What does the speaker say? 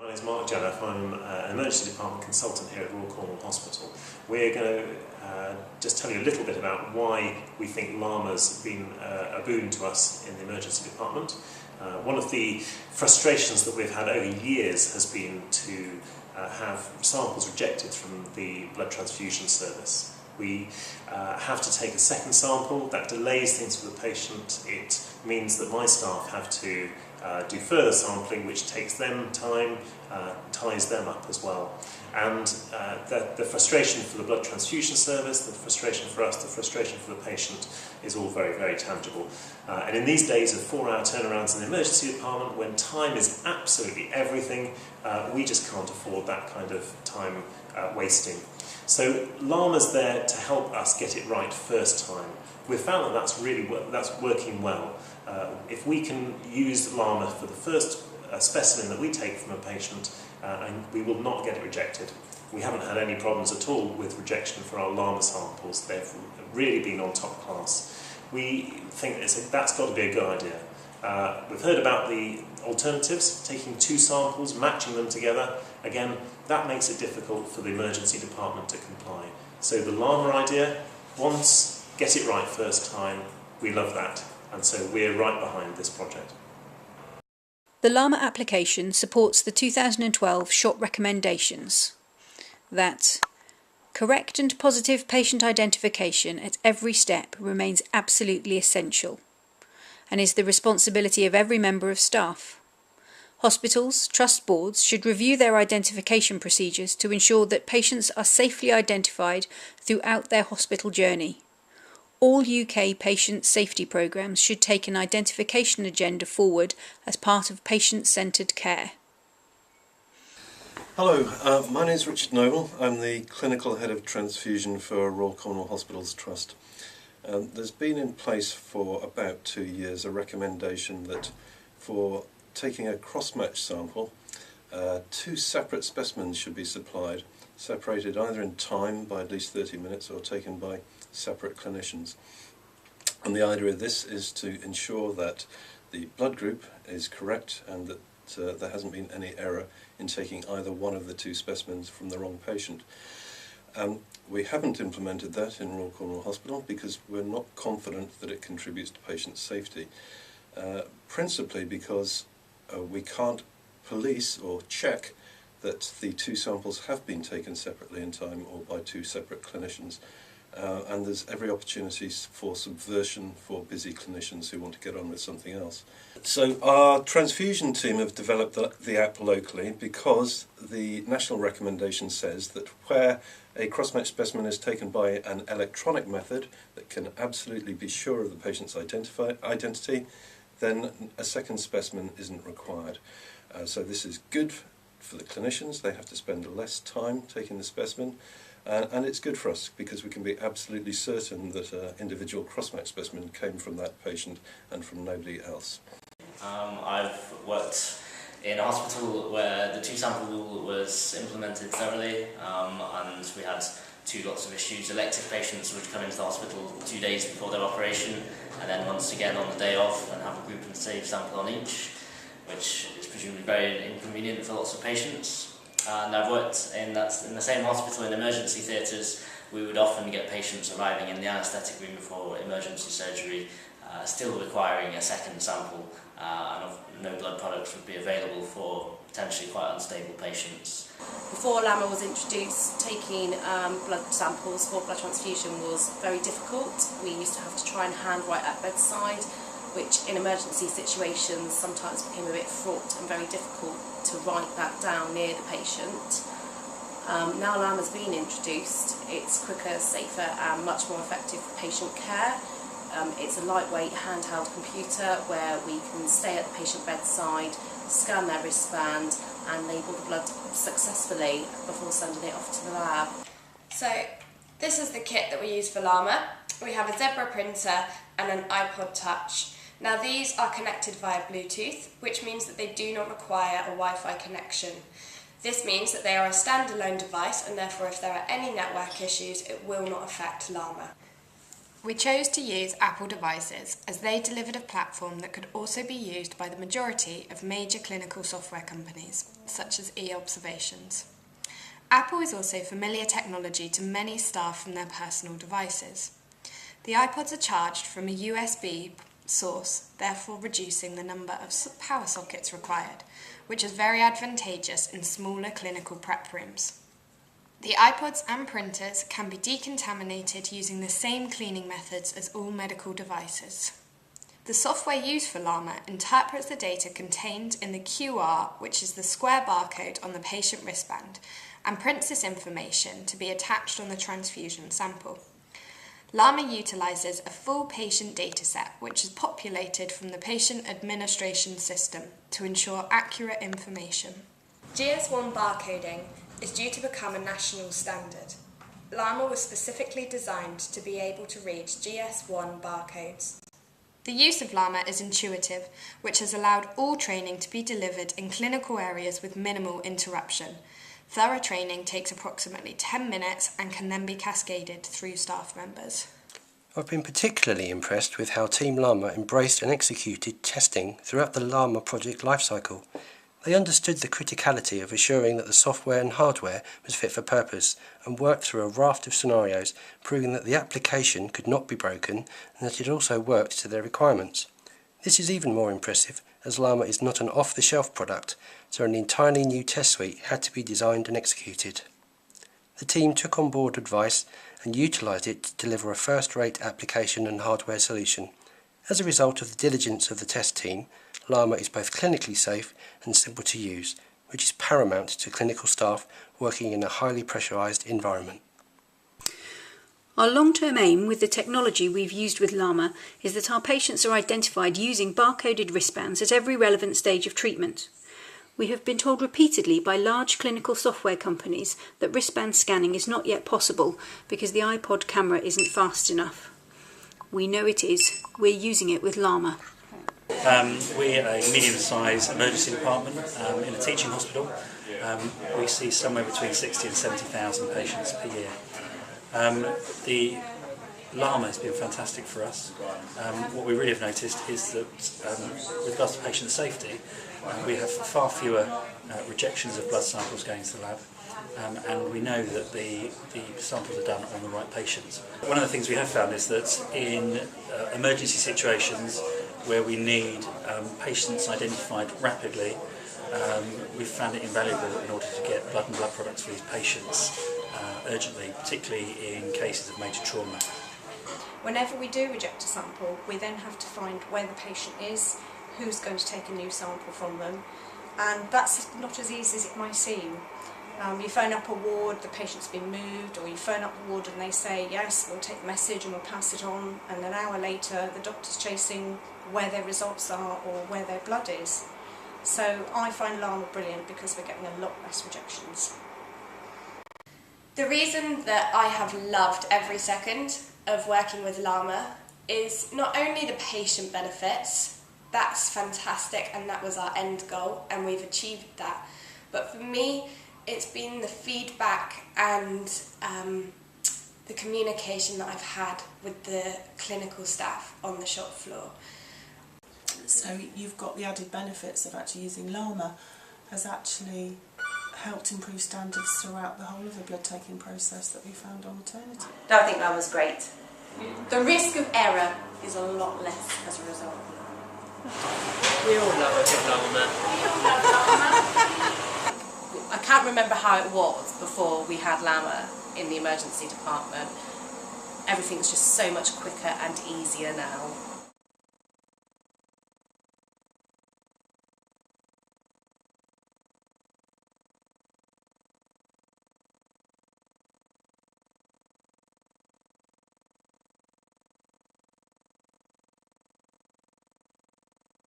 My name is Mark Janoff. I'm an emergency department consultant here at Royal Cornwall Hospital. We're going to just tell you a little bit about why we think Llama's been a boon to us in the emergency department. One of the frustrations that we've had over years has been to have samples rejected from the blood transfusion service. We have to take a second sample. That delays things for the patient. It means that my staff have to do further sampling, which takes them time, ties them up as well. And the frustration for the blood transfusion service, the frustration for us, the frustration for the patient is all very, very tangible. And in these days of 4-hour turnarounds in the emergency department, when time is absolutely everything, we just can't afford that kind of time wasting. So Llama's there to help us get it right first time. We've found that that's working well. If we can use Llama for the first specimen that we take from a patient, and we will not get it rejected. We haven't had any problems at all with rejection for our Llama samples. They've really been on top class. We think that's got to be a good idea. We've heard about the alternatives, taking two samples, matching them together. Again, that makes it difficult for the emergency department to comply. So the Llama idea, once, get it right first time, we love that. And so we're right behind this project. The Llama application supports the 2012 SHOT recommendations that correct and positive patient identification at every step remains absolutely essential and is the responsibility of every member of staff. Hospitals, trust boards should review their identification procedures to ensure that patients are safely identified throughout their hospital journey. All UK patient safety programmes should take an identification agenda forward as part of patient-centred care. Hello, my name is Richard Noble. I'm the Clinical Head of Transfusion for Royal Cornwall Hospitals Trust. There's been in place for about 2 years a recommendation that for taking a cross-match sample, 2 separate specimens should be supplied, separated either in time by at least 30 minutes or taken by separate clinicians. And the idea of this is to ensure that the blood group is correct and that there hasn't been any error in taking either one of the 2 specimens from the wrong patient. We haven't implemented that in Royal Cornwall Hospital because we're not confident that it contributes to patient safety, principally because we can't police or check that the 2 samples have been taken separately in time or by 2 separate clinicians. And there's every opportunity for subversion for busy clinicians who want to get on with something else. So our transfusion team have developed the app locally because the national recommendation says that where a cross-match specimen is taken by an electronic method that can absolutely be sure of the patient's identity, then a second specimen isn't required. So this is good for the clinicians. They have to spend less time taking the specimen. And it's good for us because we can be absolutely certain that an individual cross-match specimen came from that patient and from nobody else. I've worked in a hospital where the 2-sample rule was implemented thoroughly, and we had 2 lots of issues. Elective patients would come into the hospital 2 days before their operation and then once again on the day off and have a group and safe sample on each, which is presumably very inconvenient for lots of patients. And I've worked in the same hospital in emergency theatres. We would often get patients arriving in the anaesthetic room for emergency surgery, still requiring a second sample, and no blood products would be available for potentially quite unstable patients. Before Llama was introduced, taking blood samples for blood transfusion was very difficult. We used to have to try and handwrite at bedside, which in emergency situations sometimes became a bit fraught and very difficult to write that down near the patient. Now Llama's been introduced, it's quicker, safer and much more effective for patient care. It's a lightweight handheld computer where we can stay at the patient bedside, scan their wristband and label the blood successfully before sending it off to the lab. So this is the kit that we use for Llama. We have a Zebra printer and an iPod Touch. Now these are connected via Bluetooth, which means that they do not require a Wi-Fi connection. This means that they are a standalone device and therefore if there are any network issues it will not affect Llama. We chose to use Apple devices as they delivered a platform that could also be used by the majority of major clinical software companies, such as eObservations. Apple is also familiar technology to many staff from their personal devices. The iPods are charged from a USB source, therefore reducing the number of power sockets required, which is very advantageous in smaller clinical prep rooms. The iPods and printers can be decontaminated using the same cleaning methods as all medical devices. The software used for Llama interprets the data contained in the QR, which is the square barcode on the patient wristband, and prints this information to be attached on the transfusion sample. Llama utilises a full patient dataset, which is populated from the patient administration system to ensure accurate information. GS1 barcoding is due to become a national standard. Llama was specifically designed to be able to read GS1 barcodes. The use of Llama is intuitive, which has allowed all training to be delivered in clinical areas with minimal interruption. Thorough training takes approximately 10 minutes and can then be cascaded through staff members. I've been particularly impressed with how Team Llama embraced and executed testing throughout the Llama project lifecycle. They understood the criticality of assuring that the software and hardware was fit for purpose and worked through a raft of scenarios, proving that the application could not be broken and that it also worked to their requirements. This is even more impressive as Llama is not an off-the-shelf product, so an entirely new test suite had to be designed and executed. The team took on board advice and utilised it to deliver a first-rate application and hardware solution. As a result of the diligence of the test team, Llama is both clinically safe and simple to use, which is paramount to clinical staff working in a highly pressurised environment. Our long-term aim with the technology we've used with Llama is that our patients are identified using barcoded wristbands at every relevant stage of treatment. We have been told repeatedly by large clinical software companies that wristband scanning is not yet possible because the iPod camera isn't fast enough. We know it is. We're using it with Llama. We're a medium-sized emergency department in a teaching hospital. We see somewhere between 60 and 70,000 patients per year. The Llama has been fantastic for us. What we really have noticed is that with regards to patient safety, we have far fewer rejections of blood samples going to the lab. And we know that the samples are done on the right patients. One of the things we have found is that in emergency situations where we need patients identified rapidly, we've found it invaluable in order to get blood and blood products for these patients urgently, particularly in cases of major trauma. Whenever we do reject a sample, we then have to find where the patient is, who's going to take a new sample from them, and that's not as easy as it might seem. You phone up a ward, the patient's been moved, or you phone up the ward and they say, yes, we'll take the message and we'll pass it on, and an hour later the doctor's chasing where their results are or where their blood is. So I find Llama brilliant because we're getting a lot less rejections. The reason that I have loved every second of working with Llama is not only the patient benefits, that's fantastic and that was our end goal and we've achieved that, but for me it's been the feedback and the communication that I've had with the clinical staff on the shop floor. So you've got the added benefits of actually using Llama has actually helped improve standards throughout the whole of the blood taking process that we found on maternity. No, I think Llama's great. The risk of error is a lot less as a result. We all love a good Llama. I can't remember how it was before we had Llama in the emergency department. Everything's just so much quicker and easier now.